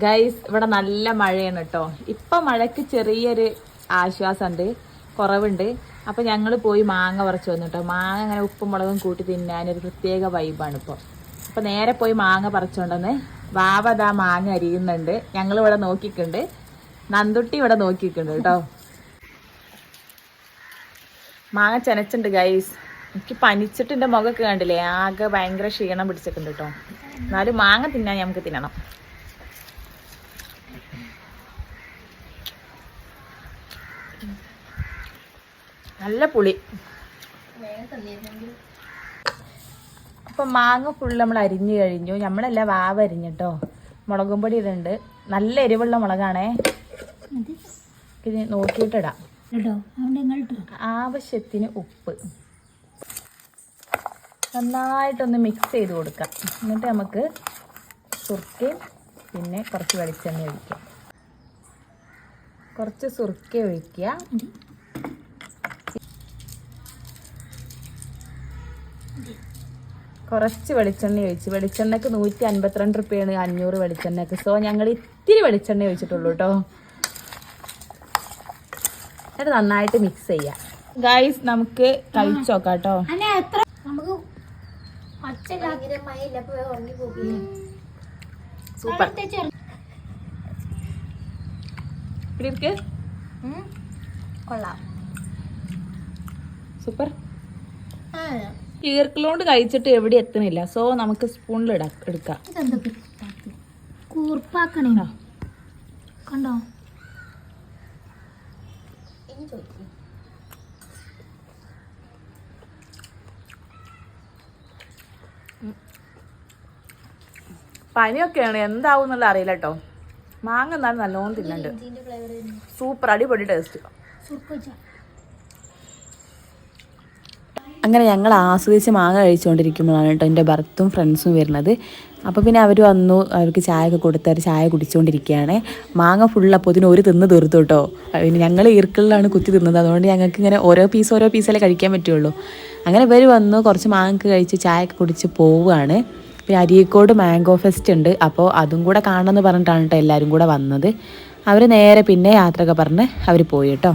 Guys ഇവിടെ നല്ല മഴയാണ് കേട്ടോ. ഇപ്പം മഴയ്ക്ക് ചെറിയൊരു ആശ്വാസമുണ്ട്, കുറവുണ്ട്. അപ്പം ഞങ്ങൾ പോയി മാങ്ങ പറിച്ചു വന്നു കേട്ടോ. മാങ്ങ അങ്ങനെ ഉപ്പും മുളകും കൂട്ടി തിന്നാനൊരു പ്രത്യേക വൈബാണ് ഇപ്പോൾ. അപ്പം നേരെ പോയി മാങ്ങ പറിച്ചുകൊണ്ടെന്ന് വാവതാ മാങ്ങ അരിയുന്നുണ്ട്. ഞങ്ങളിവിടെ നോക്കിയിട്ടുണ്ട്, നന്ദുട്ടി ഇവിടെ നോക്കിയിട്ടുണ്ട് കേട്ടോ. മാങ്ങ ചെനച്ചുണ്ട് ഗൈസ്. എനിക്ക് പനിച്ചിട്ട് എൻ്റെ മുഖമൊക്കെ കണ്ടില്ലേ, ആകെ ഭയങ്കര ക്ഷീണം പിടിച്ചിട്ടുണ്ട് കേട്ടോ. എന്നാലും മാങ്ങ തിന്നാൻ നമുക്ക് തിന്നണം. നല്ല പുളി. അപ്പം മാങ്ങ ഫുള്ള് നമ്മൾ അരിഞ്ഞു കഴിഞ്ഞു. നമ്മളെല്ലാം വാവ അരിഞ്ഞിട്ടോ. മുളകും പൊടി ഇടുന്നുണ്ട്. നല്ല എരിവുള്ള മുളകാണേ. ഇത് നോക്കിയിട്ടിടാം. ആവശ്യത്തിന് ഉപ്പ് നന്നായിട്ടൊന്ന് മിക്സ് ചെയ്ത് കൊടുക്കാം. എന്നിട്ട് നമുക്ക് സുർക്കയും പിന്നെ കുറച്ച് വെളിച്ചെണ്ണ ഒഴിക്കാം. കുറച്ച് സുർക്ക ഒഴിക്കുക. കുറച്ച് വെളിച്ചെണ്ണ ഒഴിച്ച്. വെളിച്ചെണ്ണയ്ക്ക് 152 രൂപയാണ് 500 വെളിച്ചെണ്ണയ്ക്ക്. സോ ഞങ്ങൾ ഇത്തിരി വെളിച്ചെണ്ണ ഒഴിച്ചിട്ടുള്ളൂ കേട്ടോ. എന്നിട്ട് നന്നായിട്ട് മിക്സ് ചെയ്യാം. ഗൈസ് നമുക്ക് കഴിച്ചു നോക്കാം കേട്ടോ. സൂപ്പർ. കൊള്ളാം, സൂപ്പർ. ഈർക്കിലോണ്ട് കഴിച്ചിട്ട് എവിടെ എത്തണില്ല. സോ നമുക്ക് സ്പൂണിൽ എടുക്കാം. കണ്ടോ? പനിയൊക്കെയാണ്, എന്താവും എന്നുള്ള അറിയില്ല കേട്ടോ. മാങ്ങ എന്നാലും നല്ലോണം തിന്നുന്നുണ്ട്. സൂപ്പർ, അടിപൊളി ടേസ്റ്റ്. അങ്ങനെ ഞങ്ങൾ ആസ്വദിച്ച് മാങ്ങ കഴിച്ചുകൊണ്ടിരിക്കുമ്പോഴാണ് കേട്ടോ എൻ്റെ ഭർത്തും ഫ്രണ്ട്സും വരുന്നത്. അപ്പോൾ പിന്നെ അവർ വന്നു, അവർക്ക് ചായ ഒക്കെ കൊടുത്ത് അവർ ചായ കുടിച്ചുകൊണ്ടിരിക്കുകയാണ്. മാങ്ങ ഫുള്ളപ്പോൾ ഇതിന് ഒരു തിന്ന് തീർത്തു കേട്ടോ. പിന്നെ ഞങ്ങൾ ഈർക്കിളിലാണ് കുത്തി തിന്നത്, അതുകൊണ്ട് ഞങ്ങൾക്ക് ഇങ്ങനെ ഓരോ പീസല്ലേ കഴിക്കാൻ പറ്റുള്ളൂ. അങ്ങനെ ഇവർ വന്നു, കുറച്ച് മാങ്ങ കഴിച്ച് ചായ ഒക്കെ കുടിച്ച് പോവുകയാണ്. പിന്നെ അരീക്കോട് മാംഗോ ഫെസ്റ്റ് ഉണ്ട്, അപ്പോൾ അതും കൂടെ കാണണമെന്ന് പറഞ്ഞിട്ടാണ് കേട്ടോ എല്ലാവരും കൂടെ വന്നത്. അവർ നേരെ പിന്നെ യാത്രയൊക്കെ പറഞ്ഞ് അവർ പോയി കേട്ടോ.